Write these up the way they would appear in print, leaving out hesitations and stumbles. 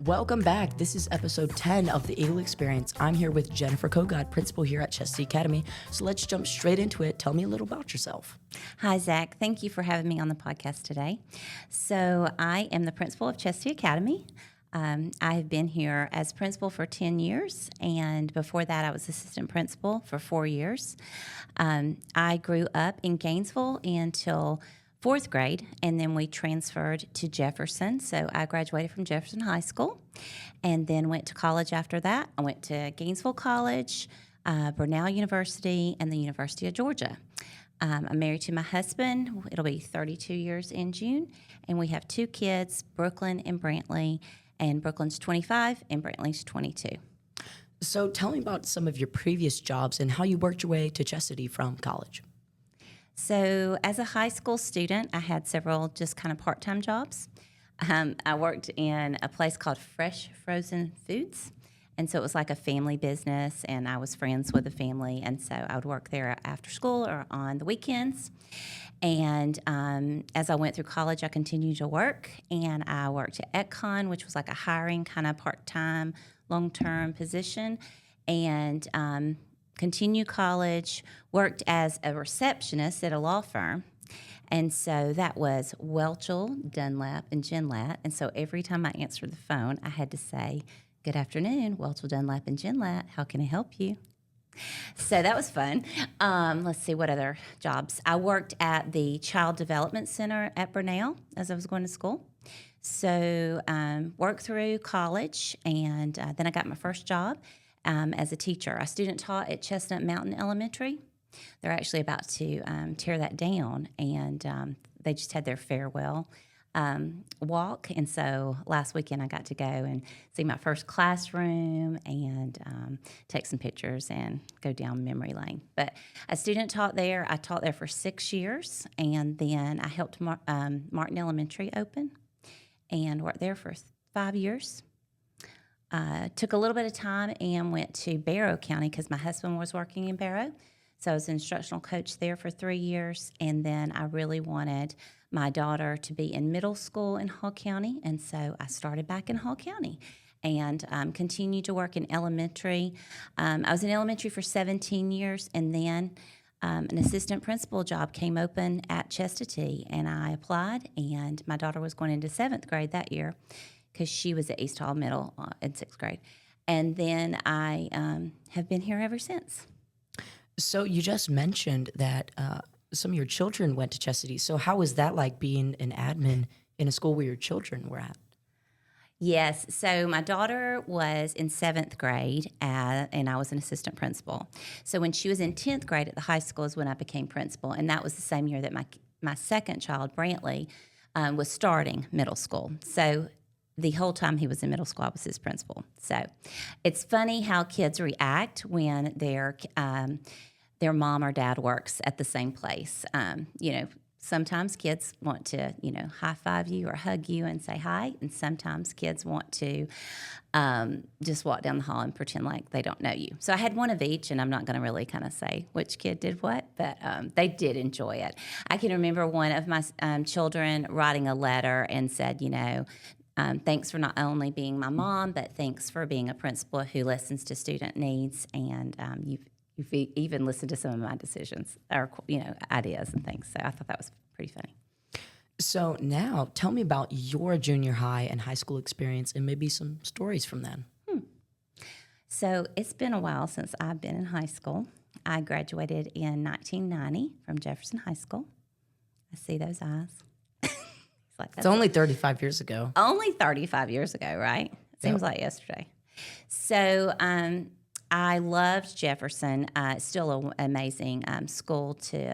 Welcome back. This is episode 10 of the Eagle Experience. I'm here with Jennifer Kogod, principal here at Chestatee Academy. So let's jump straight into it. Tell me a little about yourself. Hi, Zach. Thank you for having me on the podcast today. So I am the principal of Chestatee Academy. I have been here as principal for 10 years, and before that I was assistant principal for 4 years. I grew up in Gainesville until fourth grade, and then we transferred to Jefferson. So I graduated from Jefferson High School and then went to college after that. I went to Gainesville College, Burnell University, and the University of Georgia. I'm married to my husband. It'll be 32 years in June, and we have 2 kids, Brooklyn and Brantley, and Brooklyn's 25 and Brantley's 22. So tell me about some of your previous jobs and how you worked your way to Chestatee from college. So as a high school student, I had several just kind of part-time jobs. I worked in a place called Fresh Frozen Foods, and so it was like a family business, and I was friends with the family, and so I would work there after school or on the weekends. And as I went through college, I continued to work, and I worked at Econ, which was like a hiring kind of part-time, long-term position, and continued college, worked as a receptionist at a law firm. And so that was Welchel, Dunlap, and Ginlat. And so every time I answered the phone, I had to say, "Good afternoon, Welchel, Dunlap, and Ginlat. How can I help you?" So that was fun. Let's see, what other jobs? I worked at the Child Development Center at Burnell as I was going to school. So worked through college, and then I got my first job as a teacher. I student taught at Chestnut Mountain Elementary. They're actually about to tear that down, and they just had their farewell walk. And so last weekend I got to go and see my first classroom and take some pictures and go down memory lane. But a student taught there. I taught there for 6 years, and then I helped Martin Elementary open and worked there for 5 years. Took a little bit of time and went to Barrow County because my husband was working in Barrow. So I was an instructional coach there for 3 years, and then I really wanted my daughter to be in middle school in Hall County, and so I started back in Hall County and continued to work in elementary. I was in elementary for 17 years, and then an assistant principal job came open at Chestatee, and I applied, and my daughter was going into 7th grade that year because she was at East Hall Middle in 6th grade. And then I have been here ever since. So you just mentioned that some of your children went to Chestatee. So how was that like being an admin in a school where your children were at? Yes. So my daughter was in 7th grade, and I was an assistant principal. So when she was in 10th grade at the high school is when I became principal, and that was the same year that my second child, Brantley, was starting middle school. So the whole time he was in middle school, I was his principal. So it's funny how kids react when their mom or dad works at the same place. Sometimes kids want to, high five you or hug you and say hi, and sometimes kids want to just walk down the hall and pretend like they don't know you. So I had one of each, and I'm not going to really kind of say which kid did what, but they did enjoy it. I can remember one of my children writing a letter and said, thanks for not only being my mom, but thanks for being a principal who listens to student needs, and you've even listened to some of my decisions or ideas and things. So I thought that was pretty funny. So now tell me about your junior high and high school experience and maybe some stories from then. So it's been a while since I've been in high school. I graduated in 1990 from Jefferson High School. I see those eyes. It's only 35 years ago. Only 35 years ago, right? Seems like yesterday. So I loved Jefferson. It's still an amazing school to,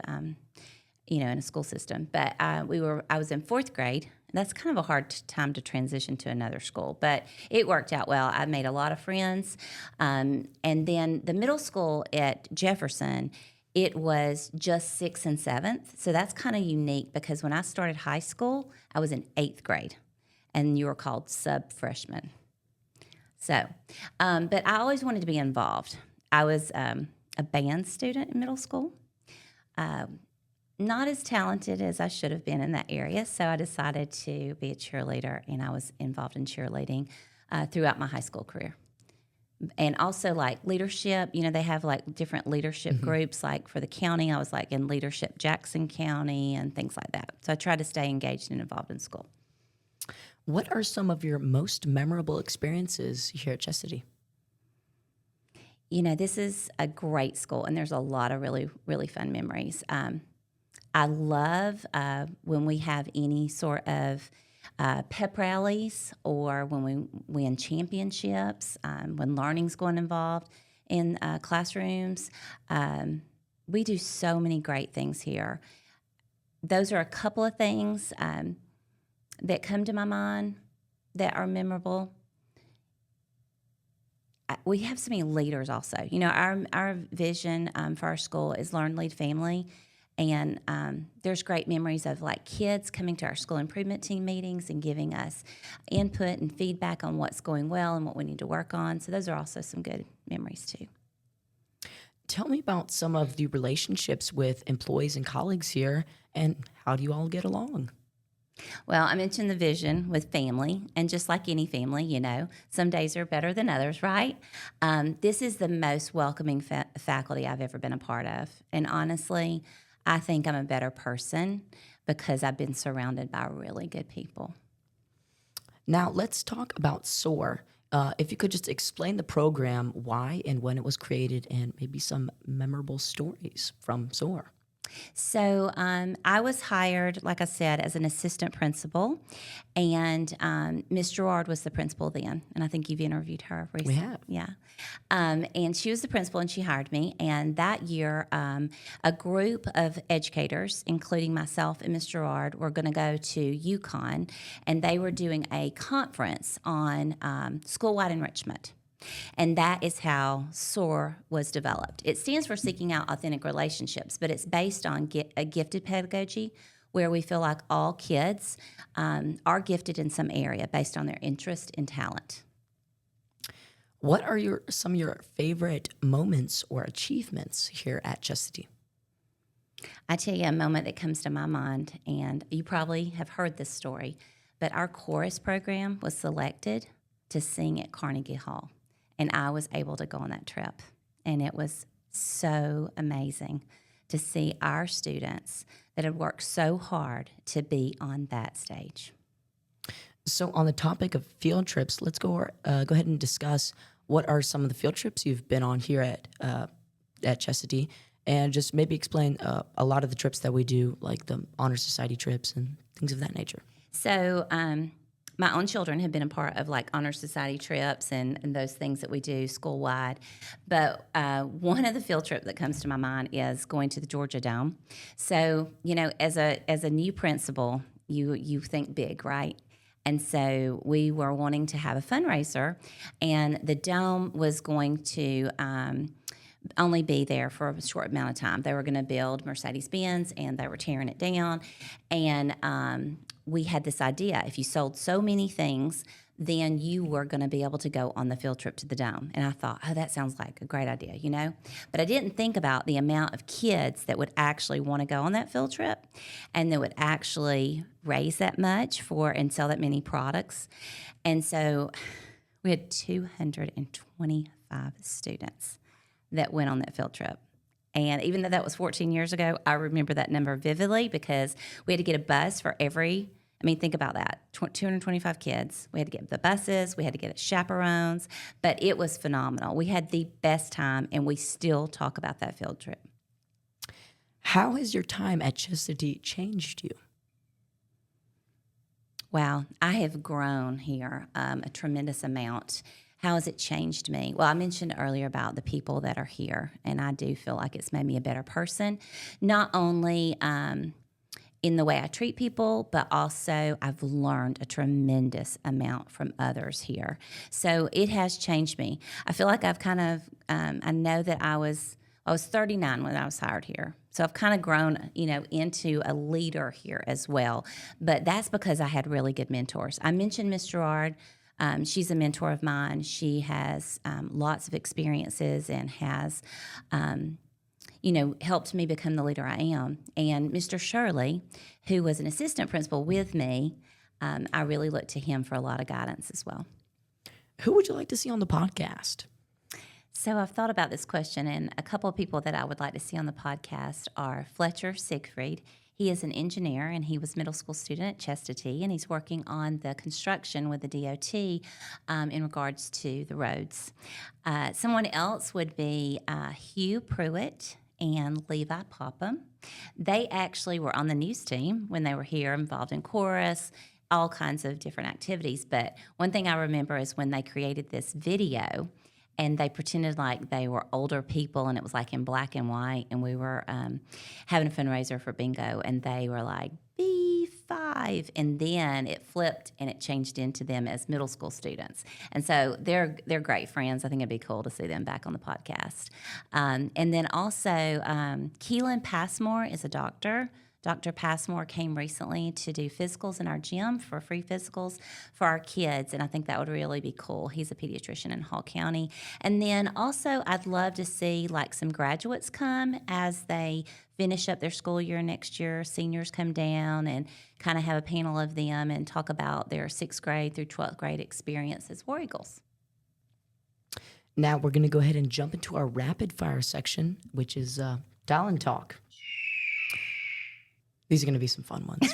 in a school system. But I was in 4th grade. That's kind of a hard time to transition to another school, but it worked out well. I made a lot of friends. And then the middle school at Jefferson, it was just 6th and 7th. So that's kind of unique because when I started high school, I was in 8th grade, and you were called sub-freshman. So, but I always wanted to be involved. I was a band student in middle school. Not as talented as I should have been in that area, so I decided to be a cheerleader, and I was involved in cheerleading throughout my high school career. And also like leadership, they have like different leadership groups. Like for the county, I was like in leadership Jackson County and things like that. So I try to stay engaged and involved in school. What are some of your most memorable experiences here at Chestatee? This is a great school, and there's a lot of really, really fun memories. I love when we have any sort of pep rallies or when we win championships, when learning's going involved in classrooms. We do so many great things here. Those are a couple of things that come to my mind that are memorable. We have so many leaders also. Our vision for our school is learn, lead, family. And there's great memories of like kids coming to our school improvement team meetings and giving us input and feedback on what's going well and what we need to work on. So those are also some good memories too. Tell me about some of the relationships with employees and colleagues here, and how do you all get along? Well, I mentioned the vision with family, and just like any family, some days are better than others, right? This is the most welcoming faculty I've ever been a part of. And honestly, I think I'm a better person because I've been surrounded by really good people. Now, let's talk about SOAR. If you could just explain the program, why and when it was created, and maybe some memorable stories from SOAR. So I was hired, like I said, as an assistant principal, and Miss Gerard was the principal then, and I think you've interviewed her recently. We have. Yeah. And she was the principal, and she hired me, and that year a group of educators, including myself and Miss Gerard, were going to go to Yukon, and they were doing a conference on school-wide enrichment. And that is how SOAR was developed. It stands for Seeking Out Authentic Relationships, but it's based on a gifted pedagogy where we feel like all kids are gifted in some area based on their interest and talent. What are some of your favorite moments or achievements here at Chestatee? I tell you a moment that comes to my mind, and you probably have heard this story, but our chorus program was selected to sing at Carnegie Hall. And I was able to go on that trip. And it was so amazing to see our students that had worked so hard to be on that stage. So on the topic of field trips, let's go ahead and discuss what are some of the field trips you've been on here at Chestatee, and just maybe explain a lot of the trips that we do, like the Honor Society trips and things of that nature. So my own children have been a part of like Honor Society trips and those things that we do school-wide. But one of the field trips that comes to my mind is going to the Georgia Dome. So, as a new principal, you think big, right? And so we were wanting to have a fundraiser, and the Dome was going to only be there for a short amount of time. They were going to build Mercedes-Benz, and they were tearing it down. And we had this idea, if you sold so many things, then you were going to be able to go on the field trip to the Dome. And I thought, that sounds like a great idea, But I didn't think about the amount of kids that would actually want to go on that field trip and that would actually raise that much and sell that many products. And so we had 225 students that went on that field trip. And even though that was 14 years ago, I remember that number vividly because we had to get a bus for think about that, 225 kids. We had to get the buses, we had to get chaperones, but it was phenomenal. We had the best time, and we still talk about that field trip. How has your time at Chestatee changed you? Wow, I have grown here a tremendous amount. How has it changed me? Well, I mentioned earlier about the people that are here, and I do feel like it's made me a better person, not only in the way I treat people, but also I've learned a tremendous amount from others here. So it has changed me. I feel like I've kind of, I know that I was 39 when I was hired here. So I've kind of grown, into a leader here as well. But that's because I had really good mentors. I mentioned Miss Gerard. She's a mentor of mine. She has lots of experiences and has, helped me become the leader I am. And Mr. Shirley, who was an assistant principal with me, I really looked to him for a lot of guidance as well. Who would you like to see on the podcast? So I've thought about this question, and a couple of people that I would like to see on the podcast are Fletcher Siegfried. He is an engineer, and he was a middle school student at Chestatee, and he's working on the construction with the DOT in regards to the roads. Someone else would be Hugh Pruitt and Levi Popham. They actually were on the news team when they were here, involved in chorus, all kinds of different activities. But one thing I remember is when they created this video, and they pretended like they were older people, and it was like in black and white, and we were having a fundraiser for bingo, and they were like, B5, and then it flipped, and it changed into them as middle school students. And so they're great friends. I think it'd be cool to see them back on the podcast. And then also, Keelan Passmore is a doctor. Dr. Passmore came recently to do physicals in our gym for free physicals for our kids, and I think that would really be cool. He's a pediatrician in Hall County. And then also I'd love to see like some graduates come as they finish up their school year next year. Seniors come down and kind of have a panel of them and talk about their 6th grade through 12th grade experience as War Eagles. Now we're going to go ahead and jump into our rapid fire section, which is Talent Talk. These are going to be some fun ones.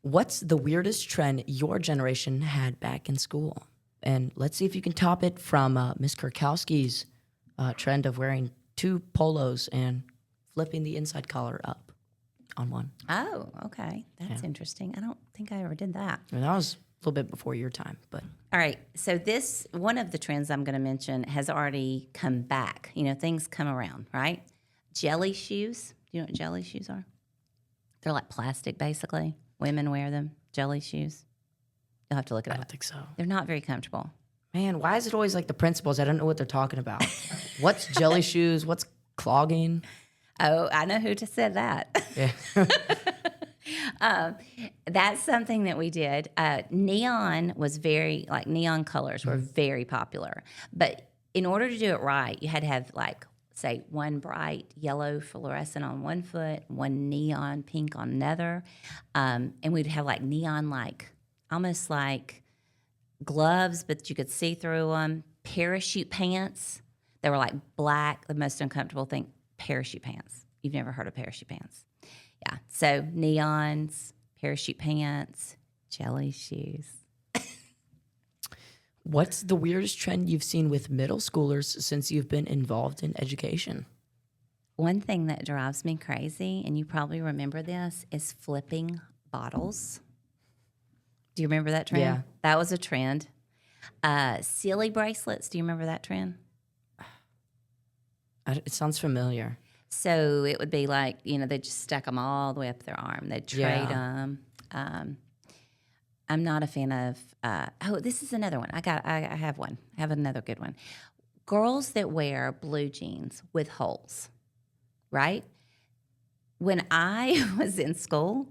What's the weirdest trend your generation had back in school? And let's see if you can top it from Miss Kurkowski's trend of wearing 2 polos and flipping the inside collar up on one. Oh, okay. That's interesting. I don't think I ever did that. And that was a little bit before your time, but... All right. So this, one of the trends I'm going to mention has already come back. You know, things come around, right? Jelly shoes. Do you know what jelly shoes are? They're like plastic, basically. Women wear them, jelly shoes. You'll have to look it up. I don't think so. They're not very comfortable. Man, why is it always like the principals? I don't know what they're talking about. What's jelly shoes? What's clogging? Oh, I know who just said that. Yeah. That's something that we did. Neon was neon colors were very popular. But in order to do it right, you had to have say one bright yellow fluorescent on one foot, one neon pink on another. And we'd have neon, almost like gloves, but you could see through them. Parachute pants. They were black, the most uncomfortable thing, parachute pants. You've never heard of parachute pants. Yeah. So neons, parachute pants, jelly shoes. What's the weirdest trend you've seen with middle schoolers since you've been involved in education? One thing that drives me crazy, and you probably remember this, is flipping bottles. Do you remember that trend? Yeah. That was a trend. Silly bracelets. Do you remember that trend? It sounds familiar. So it would be they just stack them all the way up their arm. They'd trade them. I'm not a fan of. This is another one. I have one. I have another good one. Girls that wear blue jeans with holes, right? When I was in school,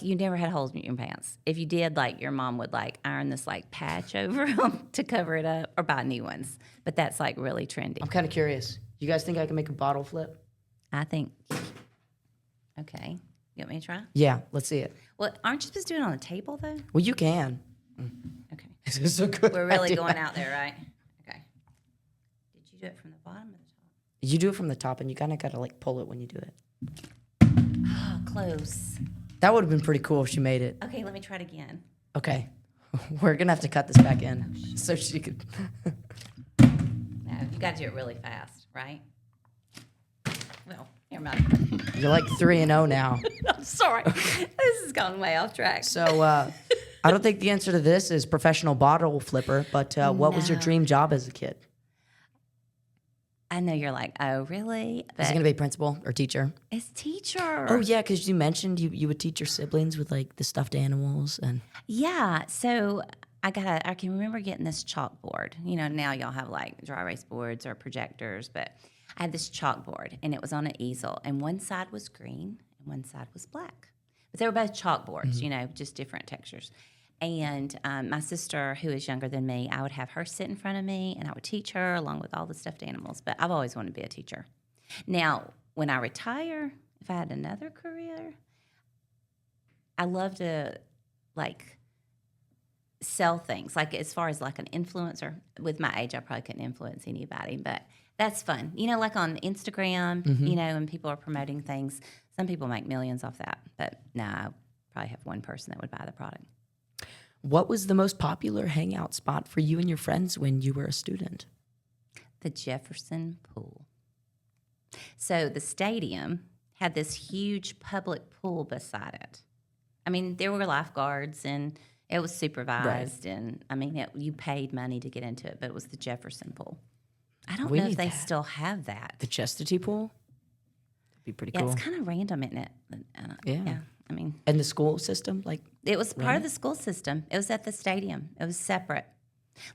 you never had holes in your pants. If you did, your mom would iron this patch over them to cover it up, or buy new ones. But that's really trendy. I'm kind of curious. You guys think I can make a bottle flip? I think. Okay. You want me to try? Yeah, let's see it. Well, aren't you supposed to do it on the table, though? Well, you can. Okay. This is a good We're really idea. going out there, right? Okay. Did you do it from the bottom or the top? You do it from the top, and you kind of got to pull it when you do it. Oh, close. That would have been pretty cool if she made it. Okay, let me try it again. Okay. We're going to have to cut this back in so she could... No, you got to do it really fast, right? Well, never mind. You're 3-0 now. I'm sorry. This has gone way off track. So I don't think the answer to this is professional bottle flipper, but what was your No. dream job as a kid? I know you're oh, really? Is it But going to be principal or teacher? it's teacher. Oh, yeah, because you mentioned you would teach your siblings with the stuffed animals. And Yeah, so I can remember getting this chalkboard. Now y'all have dry erase boards or projectors, but I had this chalkboard and it was on an easel, and one side was green and one side was black. But they were both chalkboards, just different textures. And my sister, who is younger than me, I would have her sit in front of me and I would teach her along with all the stuffed animals. But I've always wanted to be a teacher. Now, when I retire, if I had another career, I love to sell things. Like as far as like an influencer, with my age, I probably couldn't influence anybody, but that's fun. Like on Instagram, and people are promoting things. Some people make millions off that, but no, I probably have one person that would buy the product. What was the most popular hangout spot for you and your friends when you were a student? The Jefferson Pool. So the stadium had this huge public pool beside it. I mean, there were lifeguards and it was supervised, and I mean, you paid money to get into it, but it was the Jefferson Pool. I don't know if they still have that. The Chestatee Pool? That'd be pretty cool. Yeah, it's kind of random, isn't it? Yeah. I mean, and the school system, like it was part of the school system. It was at the stadium. It was separate.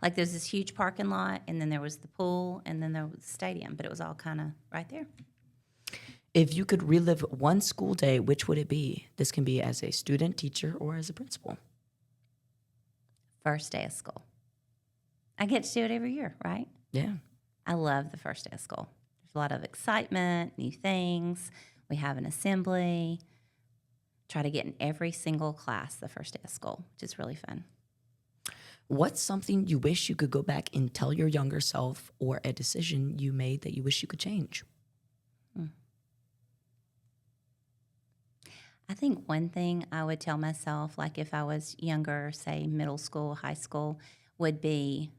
Like there's this huge parking lot, and then there was the pool, and then there was the stadium, but it was all kind of right there. If you could relive one school day, which would it be? This can be as a student, teacher, or as a principal. First day of school. I get to do it every year, right? Yeah. I love the first day of school. There's a lot of excitement, new things. We have an assembly. Try to get in every single class the first day of school, which is really fun. What's something you wish you could go back and tell your younger self, or a decision you made that you wish you could change? I think one thing I would tell myself, like if I was younger, say middle school, high school, would be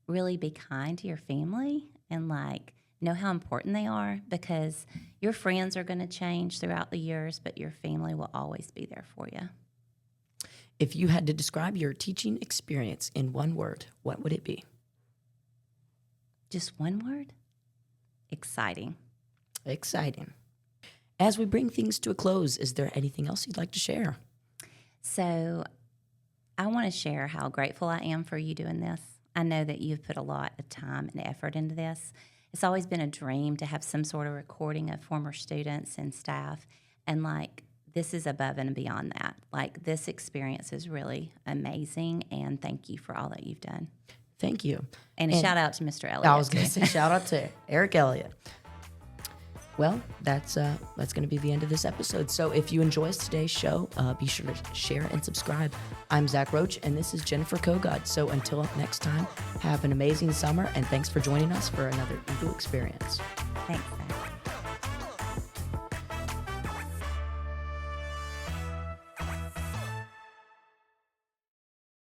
really be kind to your family and like know how important they are, because your friends are going to change throughout the years, but your family will always be there for you. If you had to describe your teaching experience in one word, what would it be? Just one word? Exciting. Exciting. As we bring things to a close, is there anything else you'd like to share? So I want to share how grateful I am for you doing this. I know that you've put a lot of time and effort into this. It's always been a dream to have some sort of recording of former students and staff. And like, this is above and beyond that. Like, this experience is really amazing. And thank you for all that you've done. Thank you. And a shout out to Mr. Elliott. I was going to say shout out to Eric Elliott. Well, that's going to be the end of this episode. So if you enjoyed today's show, be sure to share and subscribe. I'm Zach Roach, and this is Jennifer Kogod. So until next time, have an amazing summer, and thanks for joining us for another Eagle Experience. Thanks.